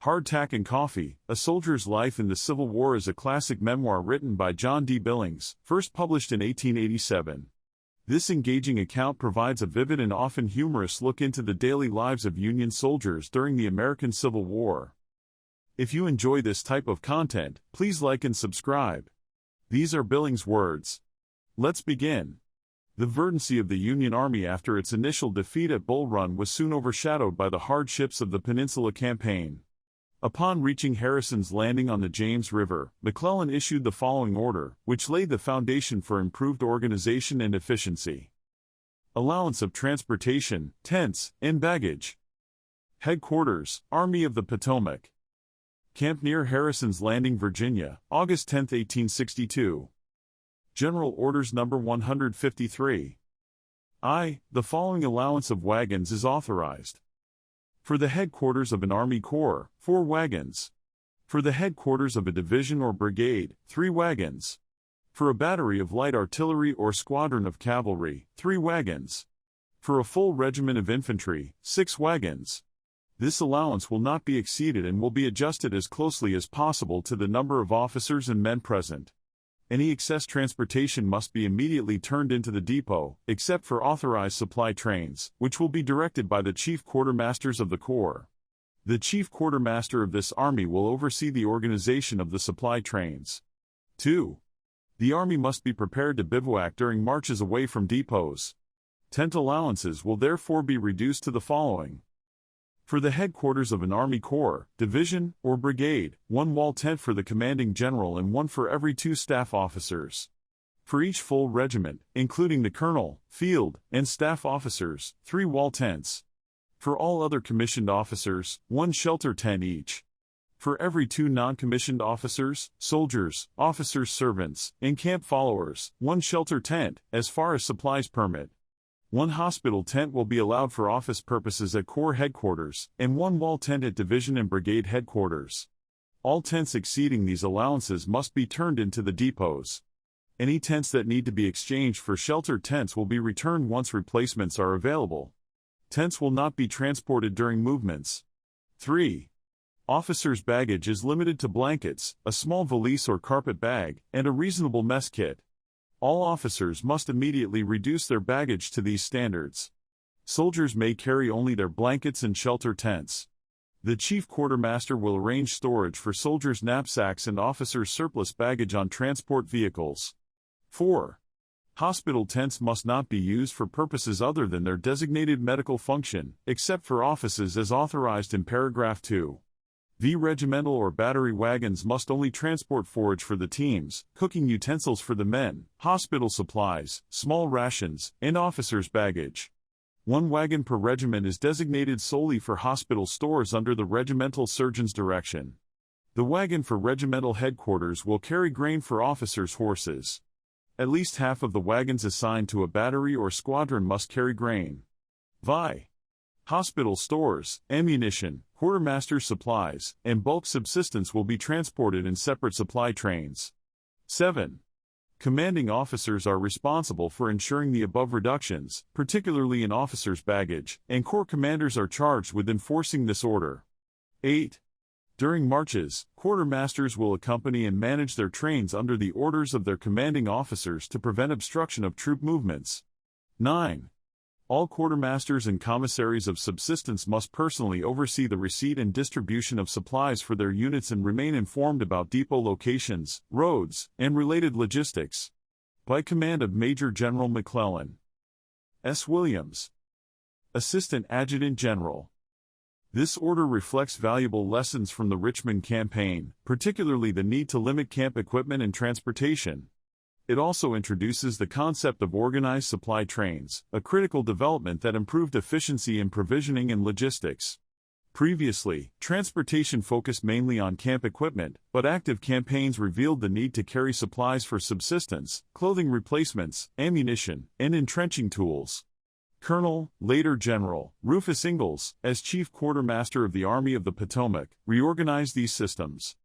Hardtack and Coffee, A Soldier's Life in the Civil War is a classic memoir written by John D. Billings, first published in 1887. This engaging account provides a vivid and often humorous look into the daily lives of Union soldiers during the American Civil War. If you enjoy this type of content, please like and subscribe. These are Billings' words. Let's begin. The verdancy of the Union Army after its initial defeat at Bull Run was soon overshadowed by the hardships of the Peninsula Campaign. Upon reaching Harrison's Landing on the James River, McClellan issued the following order, which laid the foundation for improved organization and efficiency. Allowance of transportation, tents, and baggage. Headquarters, Army of the Potomac. Camp near Harrison's Landing, Virginia, August 10, 1862. General Orders No. 153. I. The following allowance of wagons is authorized. For the headquarters of an Army Corps, 4 wagons. For the headquarters of a division or brigade, 3 wagons. For a battery of light artillery or squadron of cavalry, 3 wagons. For a full regiment of infantry, 6 wagons. This allowance will not be exceeded and will be adjusted as closely as possible to the number of officers and men present. Any excess transportation must be immediately turned into the depot, except for authorized supply trains, which will be directed by the Chief Quartermasters of the Corps. The Chief Quartermaster of this Army will oversee the organization of the supply trains. 2. The Army must be prepared to bivouac during marches away from depots. Tent allowances will therefore be reduced to the following. For the headquarters of an Army Corps, division, or brigade, 1 wall tent for the commanding general and 1 for every 2 staff officers. For each full regiment, including the colonel, field, and staff officers, 3 wall tents. For all other commissioned officers, 1 shelter tent each. For every 2 non-commissioned officers, soldiers, officers' servants, and camp followers, 1 shelter tent, as far as supplies permit. 1 hospital tent will be allowed for office purposes at Corps headquarters, and 1 wall tent at division and brigade headquarters. All tents exceeding these allowances must be turned into the depots. Any tents that need to be exchanged for shelter tents will be returned once replacements are available. Tents will not be transported during movements. 3. Officers' baggage is limited to blankets, a small valise or carpet bag, and a reasonable mess kit. All officers must immediately reduce their baggage to these standards. Soldiers may carry only their blankets and shelter tents. The Chief Quartermaster will arrange storage for soldiers' knapsacks and officers' surplus baggage on transport vehicles. 4. Hospital tents must not be used for purposes other than their designated medical function, except for offices as authorized in paragraph 2. The regimental or battery wagons must only transport forage for the teams, cooking utensils for the men, hospital supplies, small rations, and officers' baggage. 1 wagon per regiment is designated solely for hospital stores under the regimental surgeon's direction. The wagon for regimental headquarters will carry grain for officers' horses. At least half of the wagons assigned to a battery or squadron must carry grain. Vi. Hospital stores, ammunition, quartermaster's supplies, and bulk subsistence will be transported in separate supply trains. 7. Commanding officers are responsible for ensuring the above reductions, particularly in officers' baggage, and corps commanders are charged with enforcing this order. 8. During marches, quartermasters will accompany and manage their trains under the orders of their commanding officers to prevent obstruction of troop movements. 9. All quartermasters and commissaries of subsistence must personally oversee the receipt and distribution of supplies for their units and remain informed about depot locations, roads, and related logistics. By command of Major General McClellan. S. Williams, Assistant Adjutant General. This order reflects valuable lessons from the Richmond Campaign, particularly the need to limit camp equipment and transportation. It also introduces the concept of organized supply trains, a critical development that improved efficiency in provisioning and logistics. Previously, transportation focused mainly on camp equipment, but active campaigns revealed the need to carry supplies for subsistence, clothing replacements, ammunition, and entrenching tools. Colonel, later General, Rufus Ingalls, as Chief Quartermaster of the Army of the Potomac, reorganized these systems.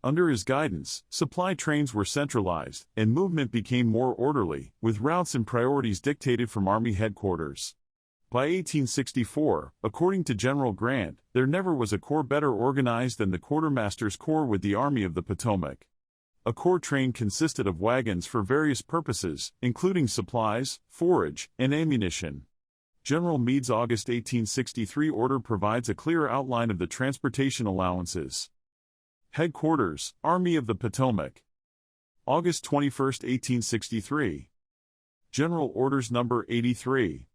Under his guidance, supply trains were centralized, and movement became more orderly, with routes and priorities dictated from Army headquarters. By 1864, according to General Grant, there never was a corps better organized than the Quartermasters Corps with the Army of the Potomac. A corps train consisted of wagons for various purposes, including supplies, forage, and ammunition. General Meade's August 1863 order provides a clear outline of the transportation allowances. Headquarters, Army of the Potomac. August 21, 1863. General Orders Number 83.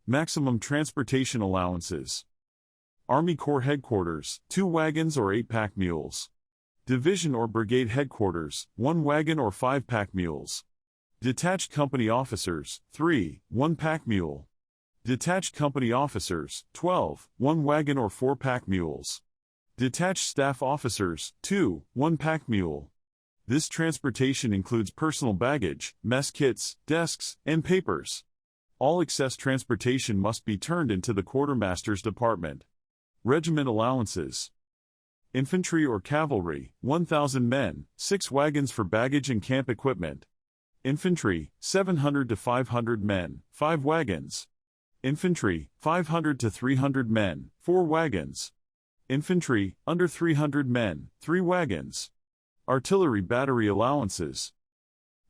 Maximum transportation allowances. Army Corps Headquarters, 2 wagons or 8 pack mules. Division or Brigade Headquarters, 1 wagon or 5 pack mules. Detached Company Officers, 3, 1 pack mule. Detached Company Officers, 12, 1 wagon or 4 pack mules. Detached Staff Officers, 2, 1 pack mule. This transportation includes personal baggage, mess kits, desks, and papers. All excess transportation must be turned into the Quartermaster's Department. Regiment allowances. Infantry or Cavalry, 1,000 men, 6 wagons for baggage and camp equipment. Infantry, 700 to 500 men, 5 wagons. Infantry, 500 to 300 men, 4 wagons. Infantry, under 300 men, 3 wagons. Artillery battery allowances.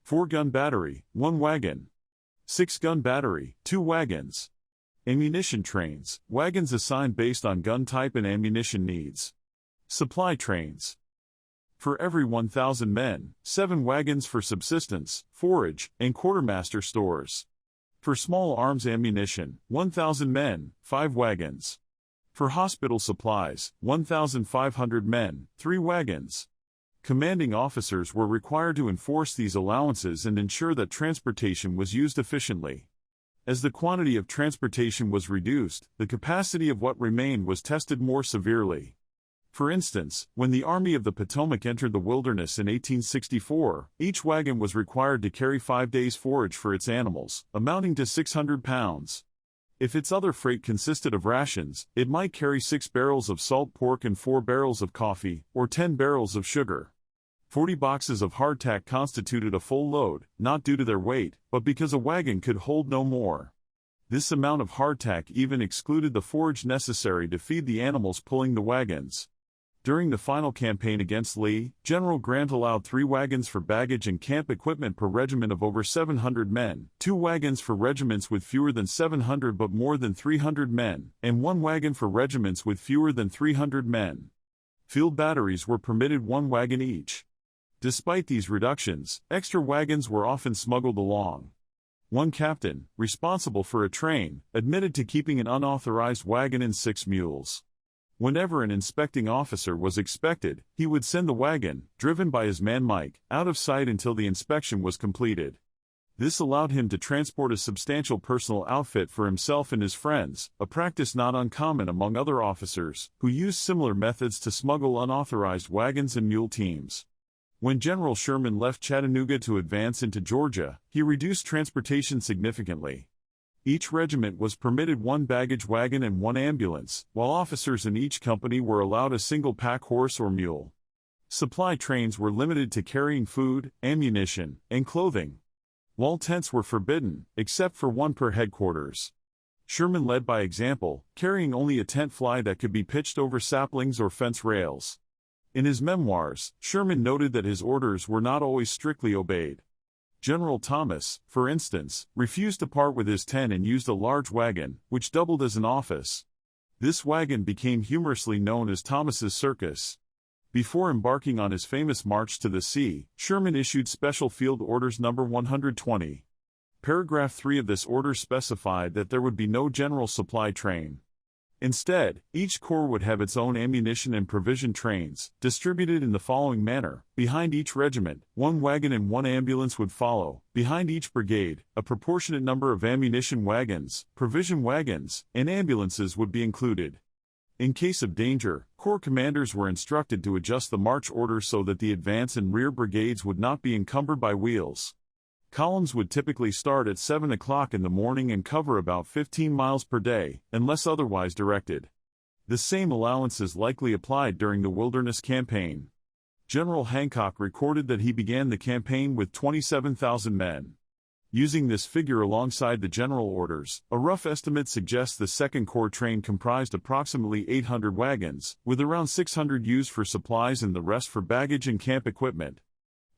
4-gun battery, 1 wagon. 6-gun battery, 2 wagons. Ammunition trains, wagons assigned based on gun type and ammunition needs. Supply trains. For every 1,000 men, 7 wagons for subsistence, forage, and quartermaster stores. For small arms ammunition, 1,000 men, 5 wagons. For hospital supplies, 1,500 men, 3 wagons. Commanding officers were required to enforce these allowances and ensure that transportation was used efficiently. As the quantity of transportation was reduced, the capacity of what remained was tested more severely. For instance, when the Army of the Potomac entered the wilderness in 1864, each wagon was required to carry 5 days' forage for its animals, amounting to 600 pounds. If its other freight consisted of rations, it might carry 6 barrels of salt pork and 4 barrels of coffee, or 10 barrels of sugar. 40 boxes of hardtack constituted a full load, not due to their weight, but because a wagon could hold no more. This amount of hardtack even excluded the forage necessary to feed the animals pulling the wagons. During the final campaign against Lee, General Grant allowed 3 wagons for baggage and camp equipment per regiment of over 700 men, 2 wagons for regiments with fewer than 700 but more than 300 men, and 1 wagon for regiments with fewer than 300 men. Field batteries were permitted 1 wagon each. Despite these reductions, extra wagons were often smuggled along. One captain, responsible for a train, admitted to keeping an unauthorized wagon and 6 mules. Whenever an inspecting officer was expected, he would send the wagon, driven by his man Mike, out of sight until the inspection was completed. This allowed him to transport a substantial personal outfit for himself and his friends, a practice not uncommon among other officers, who used similar methods to smuggle unauthorized wagons and mule teams. When General Sherman left Chattanooga to advance into Georgia, he reduced transportation significantly. Each regiment was permitted 1 baggage wagon and 1 ambulance, while officers in each company were allowed a single pack horse or mule. Supply trains were limited to carrying food, ammunition, and clothing. Wall tents were forbidden, except for 1 per headquarters. Sherman led by example, carrying only a tent fly that could be pitched over saplings or fence rails. In his memoirs, Sherman noted that his orders were not always strictly obeyed. General Thomas, for instance, refused to part with his tent and used a large wagon, which doubled as an office. This wagon became humorously known as Thomas's Circus. Before embarking on his famous march to the sea, Sherman issued Special Field Orders No. 120. Paragraph 3 of this order specified that there would be no general supply train. Instead, each corps would have its own ammunition and provision trains, distributed in the following manner: behind each regiment, 1 wagon and 1 ambulance would follow; behind each brigade, a proportionate number of ammunition wagons, provision wagons, and ambulances would be included. In case of danger, corps commanders were instructed to adjust the march order so that the advance and rear brigades would not be encumbered by wheels. Columns would typically start at 7 o'clock in the morning and cover about 15 miles per day, unless otherwise directed. The same allowances likely applied during the Wilderness Campaign. General Hancock recorded that he began the campaign with 27,000 men. Using this figure alongside the general orders, a rough estimate suggests the 2nd Corps train comprised approximately 800 wagons, with around 600 used for supplies and the rest for baggage and camp equipment.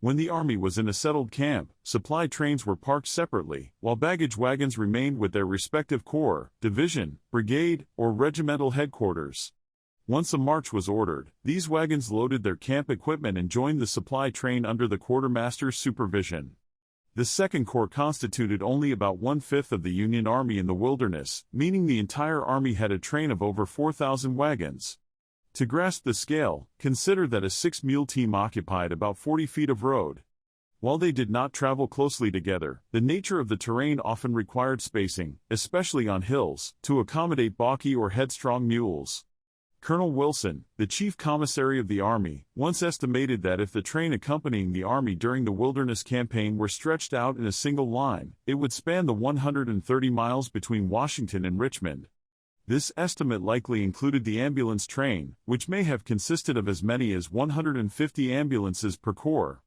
When the Army was in a settled camp, supply trains were parked separately, while baggage wagons remained with their respective corps, division, brigade, or regimental headquarters. Once a march was ordered, these wagons loaded their camp equipment and joined the supply train under the quartermaster's supervision. The 2nd Corps constituted only about 1/5 of the Union Army in the wilderness, meaning the entire Army had a train of over 4,000 wagons. To grasp the scale, consider that a 6-mule team occupied about 40 feet of road. While they did not travel closely together, the nature of the terrain often required spacing, especially on hills, to accommodate balky or headstrong mules. Colonel Wilson, the chief commissary of the Army, once estimated that if the train accompanying the Army during the Wilderness Campaign were stretched out in a single line, it would span the 130 miles between Washington and Richmond. This estimate likely included the ambulance train, which may have consisted of as many as 150 ambulances per corps.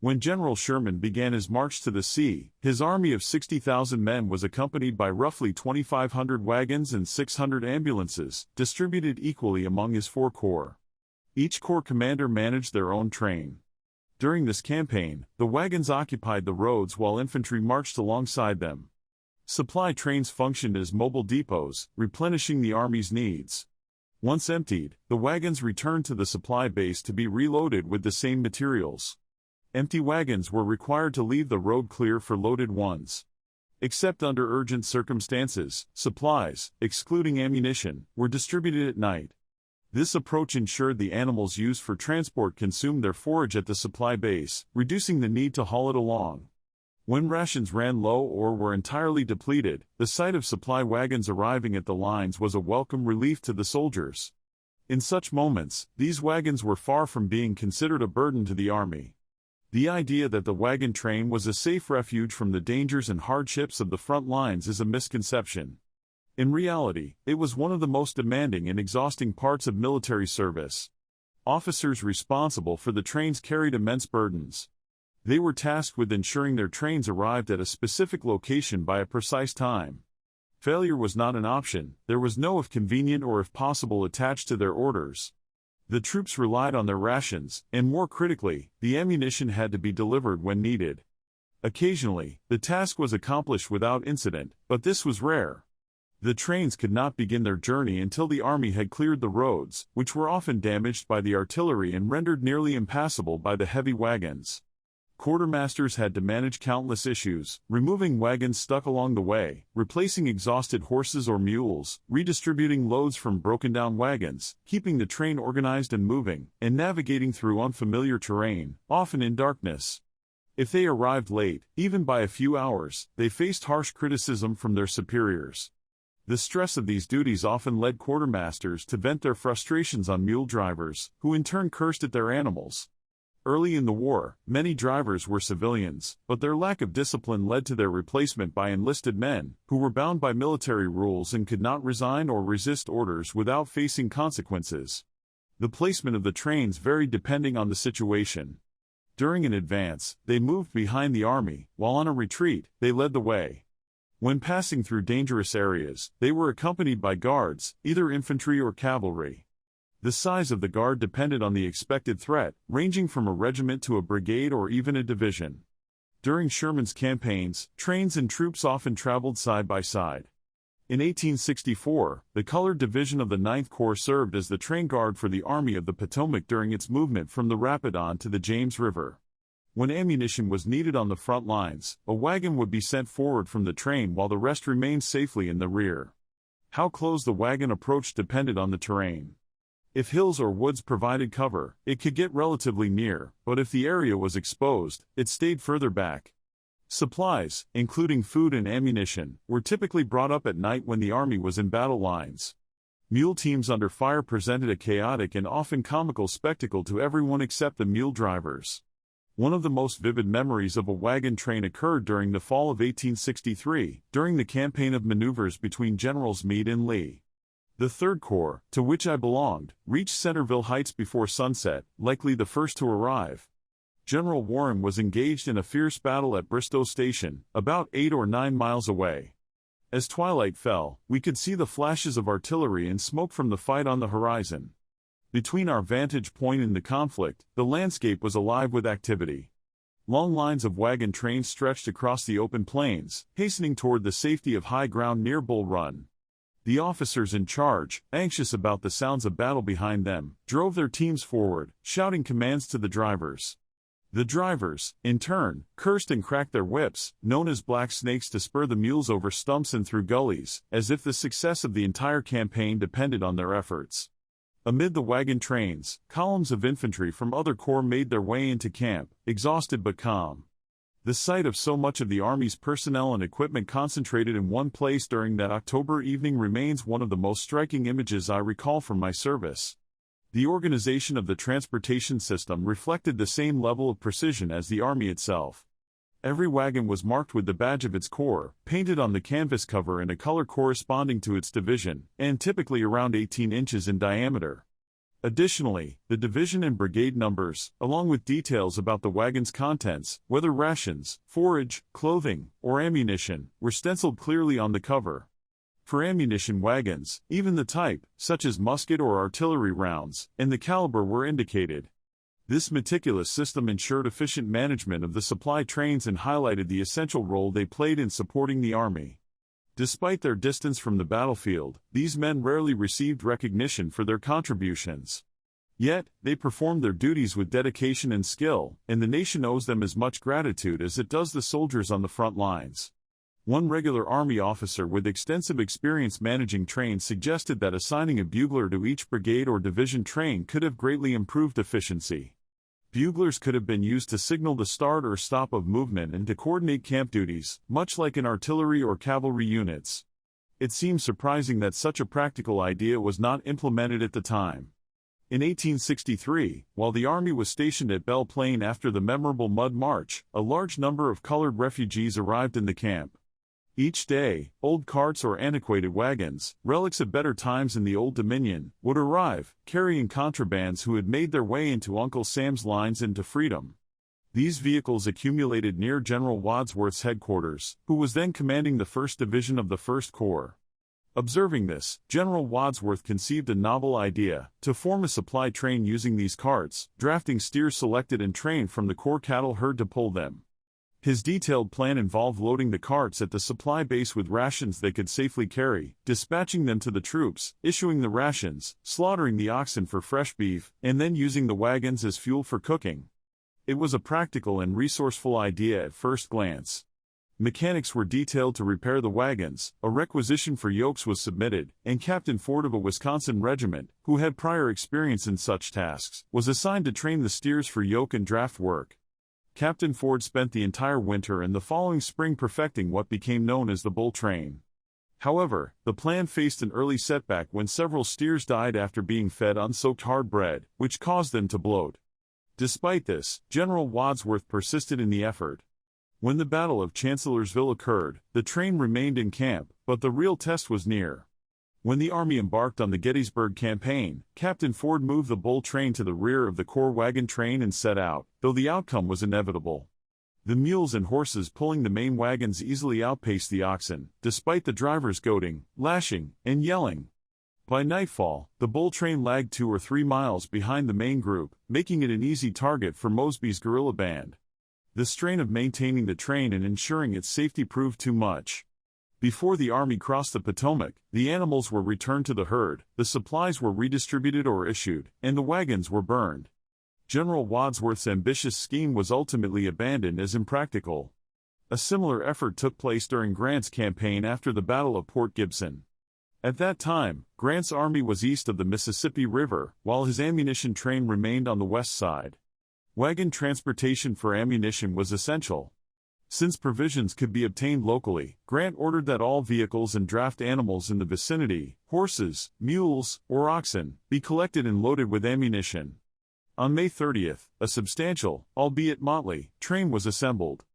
When General Sherman began his march to the sea, his army of 60,000 men was accompanied by roughly 2,500 wagons and 600 ambulances, distributed equally among his 4 corps. Each corps commander managed their own train. During this campaign, the wagons occupied the roads while infantry marched alongside them. Supply trains functioned as mobile depots, replenishing the Army's needs. Once emptied, the wagons returned to the supply base to be reloaded with the same materials. Empty wagons were required to leave the road clear for loaded ones. Except under urgent circumstances, supplies, excluding ammunition, were distributed at night. This approach ensured the animals used for transport consumed their forage at the supply base, reducing the need to haul it along. When rations ran low or were entirely depleted, the sight of supply wagons arriving at the lines was a welcome relief to the soldiers. In such moments, these wagons were far from being considered a burden to the Army. The idea that the wagon train was a safe refuge from the dangers and hardships of the front lines is a misconception. In reality, it was one of the most demanding and exhausting parts of military service. Officers responsible for the trains carried immense burdens. They were tasked with ensuring their trains arrived at a specific location by a precise time. Failure was not an option, there was no if convenient or if possible attached to their orders. The troops relied on their rations, and more critically, the ammunition had to be delivered when needed. Occasionally, the task was accomplished without incident, but this was rare. The trains could not begin their journey until the Army had cleared the roads, which were often damaged by the artillery and rendered nearly impassable by the heavy wagons. Quartermasters had to manage countless issues, removing wagons stuck along the way, replacing exhausted horses or mules, redistributing loads from broken-down wagons, keeping the train organized and moving, and navigating through unfamiliar terrain, often in darkness. If they arrived late, even by a few hours, they faced harsh criticism from their superiors. The stress of these duties often led quartermasters to vent their frustrations on mule drivers, who in turn cursed at their animals. Early in the war, many drivers were civilians, but their lack of discipline led to their replacement by enlisted men, who were bound by military rules and could not resign or resist orders without facing consequences. The placement of the trains varied depending on the situation. During an advance, they moved behind the Army, while on a retreat, they led the way. When passing through dangerous areas, they were accompanied by guards, either infantry or cavalry. The size of the guard depended on the expected threat, ranging from a regiment to a brigade or even a division. During Sherman's campaigns, trains and troops often traveled side by side. In 1864, the Colored Division of the 9th Corps served as the train guard for the Army of the Potomac during its movement from the Rapidan to the James River. When ammunition was needed on the front lines, a wagon would be sent forward from the train while the rest remained safely in the rear. How close the wagon approached depended on the terrain. If hills or woods provided cover, it could get relatively near, but if the area was exposed, it stayed further back. Supplies, including food and ammunition, were typically brought up at night when the Army was in battle lines. Mule teams under fire presented a chaotic and often comical spectacle to everyone except the mule drivers. One of the most vivid memories of a wagon train occurred during the fall of 1863, during the campaign of maneuvers between Generals Meade and Lee. The 3rd Corps, to which I belonged, reached Centerville Heights before sunset, likely the first to arrive. General Warren was engaged in a fierce battle at Bristow Station, about 8 or 9 miles away. As twilight fell, we could see the flashes of artillery and smoke from the fight on the horizon. Between our vantage point in the conflict, the landscape was alive with activity. Long lines of wagon trains stretched across the open plains, hastening toward the safety of high ground near Bull Run. The officers in charge, anxious about the sounds of battle behind them, drove their teams forward, shouting commands to the drivers. The drivers, in turn, cursed and cracked their whips, known as black snakes, to spur the mules over stumps and through gullies, as if the success of the entire campaign depended on their efforts. Amid the wagon trains, columns of infantry from other corps made their way into camp, exhausted but calm. The sight of so much of the Army's personnel and equipment concentrated in one place during that October evening remains one of the most striking images I recall from my service. The organization of the transportation system reflected the same level of precision as the Army itself. Every wagon was marked with the badge of its corps, painted on the canvas cover in a color corresponding to its division, and typically around 18 inches in diameter. Additionally, the division and brigade numbers, along with details about the wagon's contents, whether rations, forage, clothing, or ammunition, were stenciled clearly on the cover. For ammunition wagons, even the type, such as musket or artillery rounds, and the caliber were indicated. This meticulous system ensured efficient management of the supply trains and highlighted the essential role they played in supporting the Army. Despite their distance from the battlefield, these men rarely received recognition for their contributions. Yet, they performed their duties with dedication and skill, and the nation owes them as much gratitude as it does the soldiers on the front lines. One regular Army officer with extensive experience managing trains suggested that assigning a bugler to each brigade or division train could have greatly improved efficiency. Buglers could have been used to signal the start or stop of movement and to coordinate camp duties, much like in artillery or cavalry units. It seems surprising that such a practical idea was not implemented at the time. In 1863, while the Army was stationed at Belle Plaine after the memorable Mud March, a large number of colored refugees arrived in the camp. Each day, old carts or antiquated wagons, relics of better times in the Old Dominion, would arrive, carrying contrabands who had made their way into Uncle Sam's lines into freedom. These vehicles accumulated near General Wadsworth's headquarters, who was then commanding the 1st Division of the 1st Corps. Observing this, General Wadsworth conceived a novel idea, to form a supply train using these carts, drafting steers selected and trained from the Corps cattle herd to pull them. His detailed plan involved loading the carts at the supply base with rations they could safely carry, dispatching them to the troops, issuing the rations, slaughtering the oxen for fresh beef, and then using the wagons as fuel for cooking. It was a practical and resourceful idea at first glance. Mechanics were detailed to repair the wagons, a requisition for yokes was submitted, and Captain Ford of a Wisconsin regiment, who had prior experience in such tasks, was assigned to train the steers for yoke and draft work. Captain Ford spent the entire winter and the following spring perfecting what became known as the bull train. However, the plan faced an early setback when several steers died after being fed unsoaked hard bread, which caused them to bloat. Despite this, General Wadsworth persisted in the effort. When the Battle of Chancellorsville occurred, the train remained in camp, but the real test was near. When the Army embarked on the Gettysburg campaign, Captain Ford moved the bull train to the rear of the Corps wagon train and set out, though the outcome was inevitable. The mules and horses pulling the main wagons easily outpaced the oxen, despite the drivers goading, lashing, and yelling. By nightfall, the bull train lagged 2 or 3 miles behind the main group, making it an easy target for Mosby's guerrilla band. The strain of maintaining the train and ensuring its safety proved too much. Before the Army crossed the Potomac, the animals were returned to the herd, the supplies were redistributed or issued, and the wagons were burned. General Wadsworth's ambitious scheme was ultimately abandoned as impractical. A similar effort took place during Grant's campaign after the Battle of Port Gibson. At that time, Grant's army was east of the Mississippi River, while his ammunition train remained on the west side. Wagon transportation for ammunition was essential. Since provisions could be obtained locally, Grant ordered that all vehicles and draft animals in the vicinity, horses, mules, or oxen, be collected and loaded with ammunition. On May 30th, a substantial, albeit motley, train was assembled.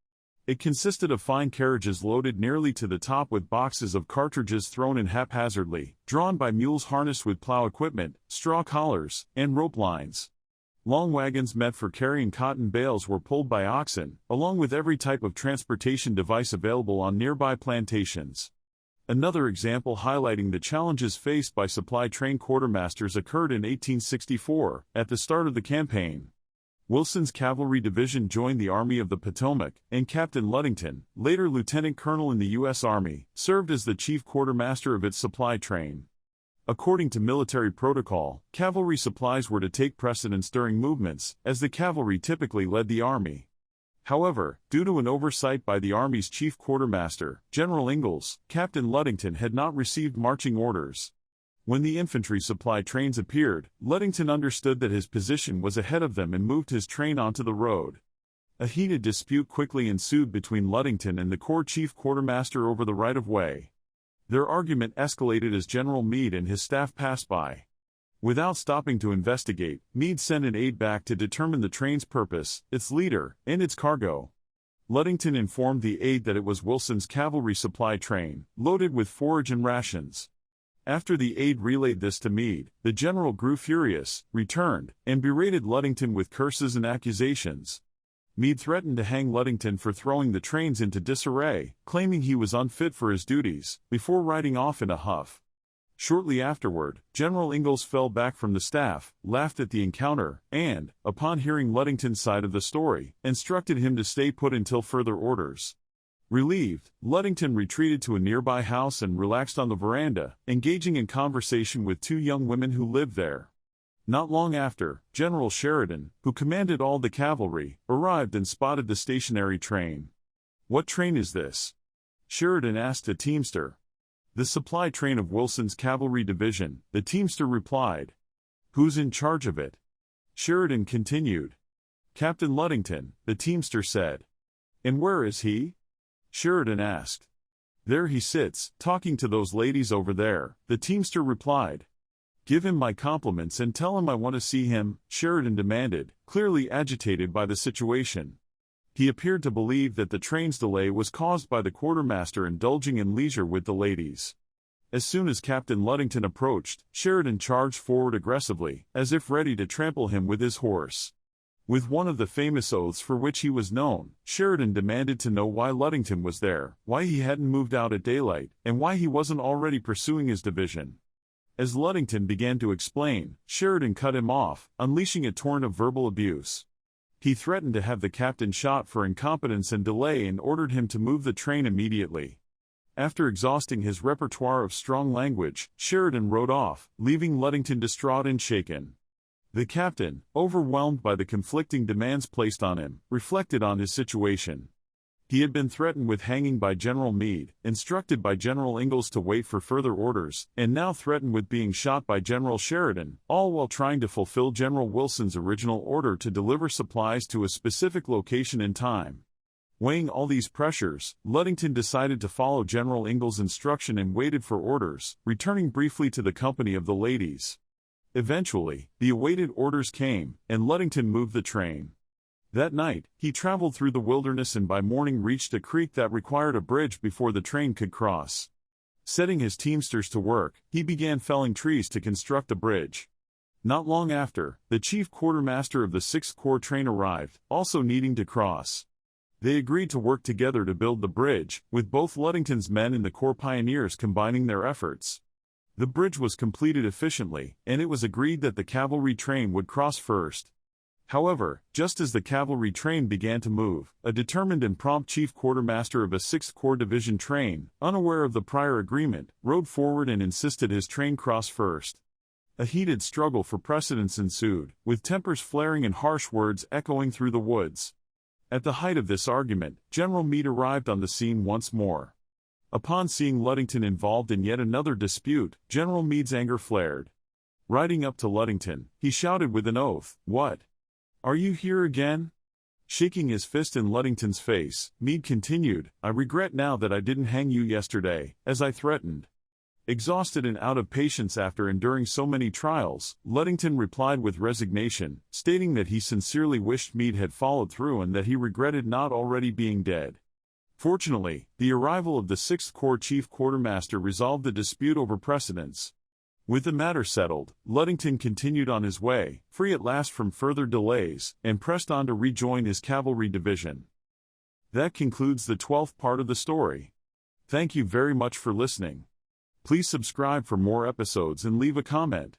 It consisted of fine carriages loaded nearly to the top with boxes of cartridges thrown in haphazardly, drawn by mules harnessed with plow equipment, straw collars, and rope lines. Long wagons meant for carrying cotton bales were pulled by oxen, along with every type of transportation device available on nearby plantations. Another example highlighting the challenges faced by supply train quartermasters occurred in 1864, at the start of the campaign. Wilson's cavalry division joined the Army of the Potomac, and Captain Ludington, later lieutenant colonel in the U.S. Army, served as the chief quartermaster of its supply train. According to military protocol, cavalry supplies were to take precedence during movements, as the cavalry typically led the army. However, due to an oversight by the Army's chief quartermaster, General Ingalls, Captain Ludington had not received marching orders. When the infantry supply trains appeared, Ludington understood that his position was ahead of them and moved his train onto the road. A heated dispute quickly ensued between Ludington and the Corps chief quartermaster over the right-of-way. Their argument escalated as General Meade and his staff passed by. Without stopping to investigate, Meade sent an aide back to determine the train's purpose, its leader, and its cargo. Ludington informed the aide that it was Wilson's cavalry supply train, loaded with forage and rations. After the aide relayed this to Meade, the general grew furious, returned, and berated Ludington with curses and accusations. Meade threatened to hang Ludington for throwing the trains into disarray, claiming he was unfit for his duties, before riding off in a huff. Shortly afterward, General Ingalls fell back from the staff, laughed at the encounter, and, upon hearing Ludington's side of the story, instructed him to stay put until further orders. Relieved, Ludington retreated to a nearby house and relaxed on the veranda, engaging in conversation with two young women who lived there. Not long after, General Sheridan, who commanded all the cavalry, arrived and spotted the stationary train. "What train is this?" Sheridan asked a teamster. "The supply train of Wilson's cavalry division," the teamster replied. "Who's in charge of it?" Sheridan continued. "Captain Ludington," the teamster said. "And where is he?" Sheridan asked. "There he sits, talking to those ladies over there," the teamster replied. "Give him my compliments and tell him I want to see him," Sheridan demanded, clearly agitated by the situation. He appeared to believe that the train's delay was caused by the quartermaster indulging in leisure with the ladies. As soon as Captain Ludington approached, Sheridan charged forward aggressively, as if ready to trample him with his horse. With one of the famous oaths for which he was known, Sheridan demanded to know why Ludington was there, why he hadn't moved out at daylight, and why he wasn't already pursuing his division. As Ludington began to explain, Sheridan cut him off, unleashing a torrent of verbal abuse. He threatened to have the captain shot for incompetence and delay and ordered him to move the train immediately. After exhausting his repertoire of strong language, Sheridan rode off, leaving Ludington distraught and shaken. The captain, overwhelmed by the conflicting demands placed on him, reflected on his situation. He had been threatened with hanging by General Meade, instructed by General Ingalls to wait for further orders, and now threatened with being shot by General Sheridan, all while trying to fulfill General Wilson's original order to deliver supplies to a specific location in time. Weighing all these pressures, Ludington decided to follow General Ingalls' instruction and waited for orders, returning briefly to the company of the ladies. Eventually, the awaited orders came, and Ludington moved the train. That night, he traveled through the wilderness and by morning reached a creek that required a bridge before the train could cross. Setting his teamsters to work, he began felling trees to construct a bridge. Not long after, the chief quartermaster of the 6th Corps train arrived, also needing to cross. They agreed to work together to build the bridge, with both Ludington's men and the Corps pioneers combining their efforts. The bridge was completed efficiently, and it was agreed that the cavalry train would cross first. However, just as the cavalry train began to move, a determined and prompt chief quartermaster of a 6th Corps division train, unaware of the prior agreement, rode forward and insisted his train cross first. A heated struggle for precedence ensued, with tempers flaring and harsh words echoing through the woods. At the height of this argument, General Meade arrived on the scene once more. Upon seeing Ludington involved in yet another dispute, General Meade's anger flared. Riding up to Ludington, he shouted with an oath, "What? Are you here again?" Shaking his fist in Ludington's face, Meade continued, "I regret now that I didn't hang you yesterday, as I threatened." Exhausted and out of patience after enduring so many trials, Ludington replied with resignation, stating that he sincerely wished Meade had followed through and that he regretted not already being dead. Fortunately, the arrival of the 6th Corps chief quartermaster resolved the dispute over precedence. With the matter settled, Ludington continued on his way, free at last from further delays, and pressed on to rejoin his cavalry division. That concludes the 12th part of the story. Thank you very much for listening. Please subscribe for more episodes and leave a comment.